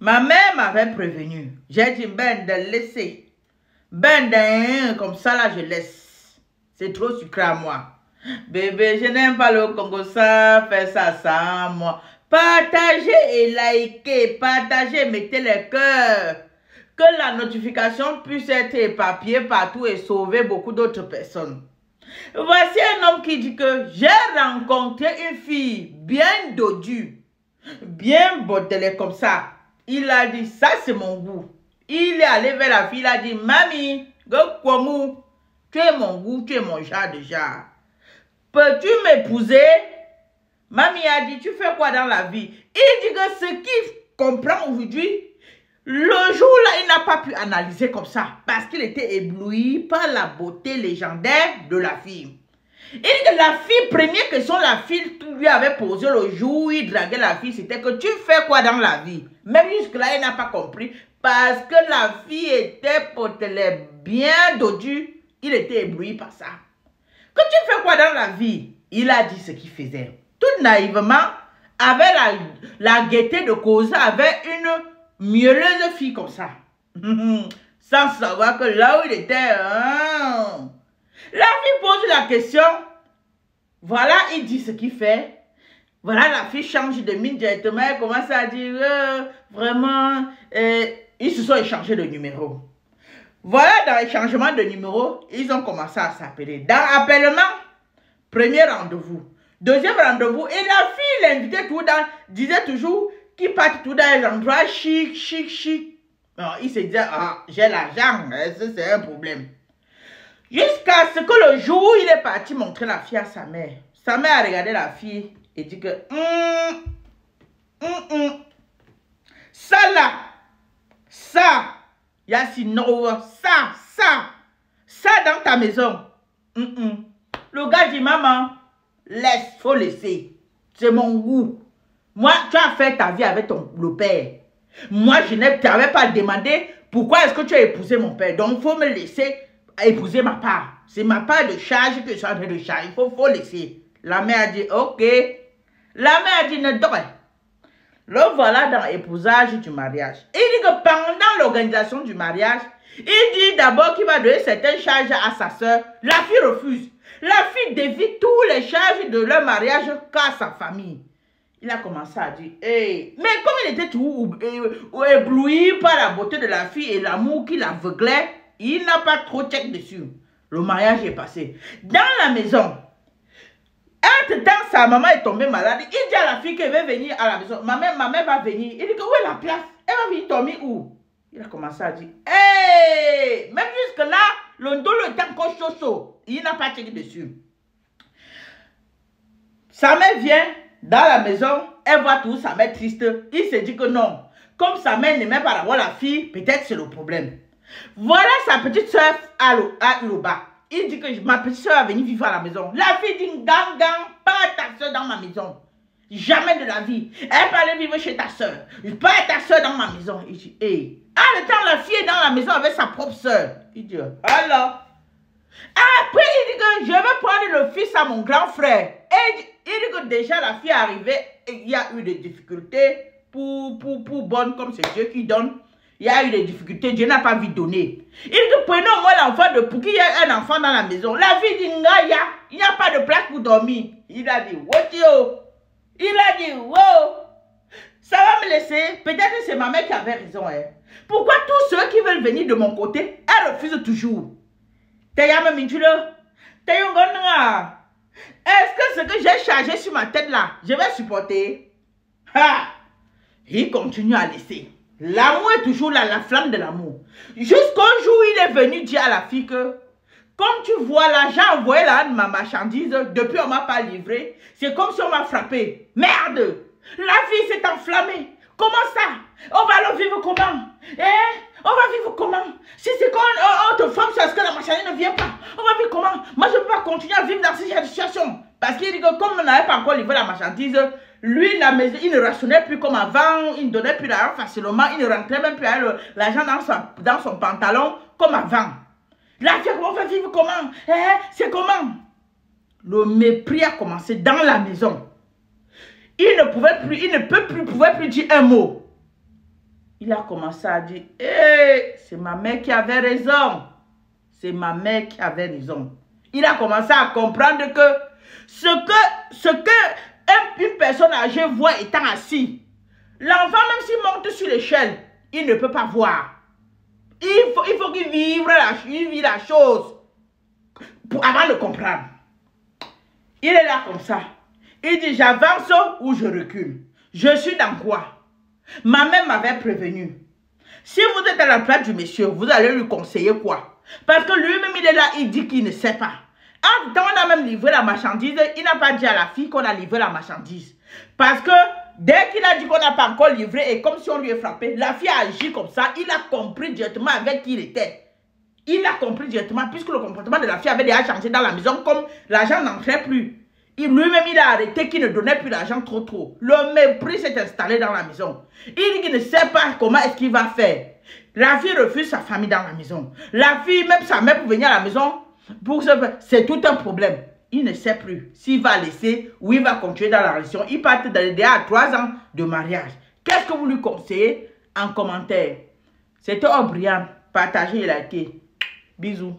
Ma mère m'avait prévenu. J'ai dit, ben, de laisser. Ben, comme ça, là, je laisse. C'est trop sucré à moi. Bébé, je n'aime pas le Congo, ça, fais ça sans moi. Partagez et likez, partagez, mettez les cœurs. Que la notification puisse être éparpillée partout et sauver beaucoup d'autres personnes. Voici un homme qui dit que j'ai rencontré une fille bien dodue, bien bottelée comme ça. Il a dit, ça c'est mon goût. Il est allé vers la fille, il a dit, mamie, tu es mon goût, tu es mon genre déjà. Peux-tu m'épouser? Mamie a dit, tu fais quoi dans la vie? Il dit que ce qu'il comprend aujourd'hui, le jour-là, il n'a pas pu analyser comme ça parce qu'il était ébloui par la beauté légendaire de la fille. Il dit que la fille, première question, la fille lui avait posé le jour où il draguait la fille, c'était que tu fais quoi dans la vie? Même jusque-là, il n'a pas compris parce que la fille était potelée bien dodue, il était ébloui par ça. Que tu fais quoi dans la vie? Il a dit ce qu'il faisait. Tout naïvement, avec la gaieté de cause, avec une mielleuse fille comme ça. Sans savoir que là où il était, la fille pose la question. Voilà, il dit ce qu'il fait. Voilà, la fille change de mine directement. Elle commence à dire, vraiment, ils se sont échangés de numéros. Voilà, dans l'échangement de numéros, ils ont commencé à s'appeler. Dans appellement, premier rendez-vous. Deuxième rendez-vous, et la fille l'invitait tout dans, disait toujours qu'il partait tout dans les endroits chic, chic, chic. Alors, il se disait, ah, j'ai l'argent, c'est un problème. Jusqu'à ce que le jour où il est parti montrer la fille à sa mère a regardé la fille et dit que, ça là, ça, Yassino, ça dans ta maison. Le gars dit, maman, laisse, faut laisser. C'est mon goût. Moi, tu as fait ta vie avec le père. Moi, je ne t'avais pas demandé pourquoi est-ce que tu as épousé mon père. Donc, il faut me laisser épouser ma part. C'est ma part de charge que je suis en train de charger. Il faut laisser. La mère a dit, ok. La mère a dit, ne dors. Le voilà dans l'épousage du mariage. Il dit que pendant l'organisation du mariage, il dit d'abord qu'il va donner certaines charges à sa soeur. La fille refuse. La fille dévie tous les charges de leur mariage qu'à sa famille. Il a commencé à dire, hey. Mais comme il était tout ébloui par la beauté de la fille et l'amour qui l'aveuglait, il n'a pas trop check dessus. Le mariage est passé. Dans la maison, entre-temps, sa maman est tombée malade. Il dit à la fille qu'elle veut venir à la maison. Ma mère va venir. Il dit que où est la place? Elle va venir dormir où? Il a commencé à dire, hey! Même jusque-là, le dos est encore chaud. Il n'a pas checké dessus. Sa mère vient dans la maison, elle voit tout, sa mère triste. Il se dit que non. Comme sa mère n'aimait pas avoir la fille, peut-être c'est le problème. Voilà sa petite soeur à Uruba. Il dit que ma petite soeur est venue vivre à la maison. La fille dit, gang, pas ta soeur dans ma maison. Jamais de la vie. Elle peut aller vivre chez ta soeur. Pas ta soeur dans ma maison. Il dit, hey. Ah, le temps, la fille est dans la maison avec sa propre soeur. Il dit, alors. Après, il dit que je vais prendre le fils à mon grand frère. Et il dit que déjà la fille est arrivée, il y a eu des difficultés pour bonne, comme c'est Dieu qui donne. Il y a eu des difficultés, Dieu n'a pas vu donner. Il dit que prenons au moins l'enfant pour qu'il y ait un enfant dans la maison. La fille dit, Ngaya, il n'y a pas de place pour dormir. Il a dit, Wotio. Il a dit, wow. Ça va me laisser. Peut-être que c'est ma mère qui avait raison. Hein. Pourquoi tous ceux qui veulent venir de mon côté, elle refuse toujours? Est-ce que ce que j'ai chargé sur ma tête là, je vais supporter? Ha! Il continue à laisser. L'amour est toujours là, la flamme de l'amour. Jusqu'au jour où il est venu dire à la fille que, comme tu vois là, j'ai envoyé là ma marchandise, depuis on ne m'a pas livré. C'est comme si on m'a frappé. Merde! La fille s'est enflammée. Comment ça? On va le vivre comment? On va vivre comment? Si c'est quand on te frappe, c'est parce que la marchandise ne vient pas. On va vivre comment? Moi, je ne peux pas continuer à vivre dans cette situation. Parce qu'il dit que comme on n'avait pas encore livré la marchandise, lui, la maison, il ne rationnait plus comme avant. Il ne donnait plus l'argent facilement. Il ne rentrait même plus l'argent dans son pantalon comme avant. La fille, on va vivre comment? C'est comment? Le mépris a commencé dans la maison. Il ne pouvait plus dire un mot. Il a commencé à dire, hey, c'est ma mère qui avait raison. C'est ma mère qui avait raison. Il a commencé à comprendre que ce que une personne âgée voit étant assis, l'enfant, même s'il monte sur l'échelle, il ne peut pas voir. Il faut qu'il vive la chose avant de comprendre. Il est là comme ça. Il dit, j'avance ou je recule. Je suis dans quoi? Ma mère m'avait prévenu. Si vous êtes à la place du monsieur, vous allez lui conseiller quoi? Parce que lui-même, il est là, il dit qu'il ne sait pas. En temps, on a même livré la marchandise. Il n'a pas dit à la fille qu'on a livré la marchandise. Parce que dès qu'il a dit qu'on n'a pas encore livré, et comme si on lui est frappé, la fille a agi comme ça. Il a compris directement avec qui il était. Il a compris directement, puisque le comportement de la fille avait déjà changé dans la maison, comme l'argent n'entrait plus. Lui-même, il a arrêté qu'il ne donnait plus d'argent trop. Le mépris s'est installé dans la maison. Il dit qu'il ne sait pas comment est-ce qu'il va faire. La fille refuse sa famille dans la maison. La fille, même sa mère pour venir à la maison, c'est tout un problème. Il ne sait plus s'il va laisser ou il va continuer dans la relation. Il part déjà à 3 ans de mariage. Qu'est-ce que vous lui conseillez en commentaire? C'était O'Brien. Partagez et likez. Bisous.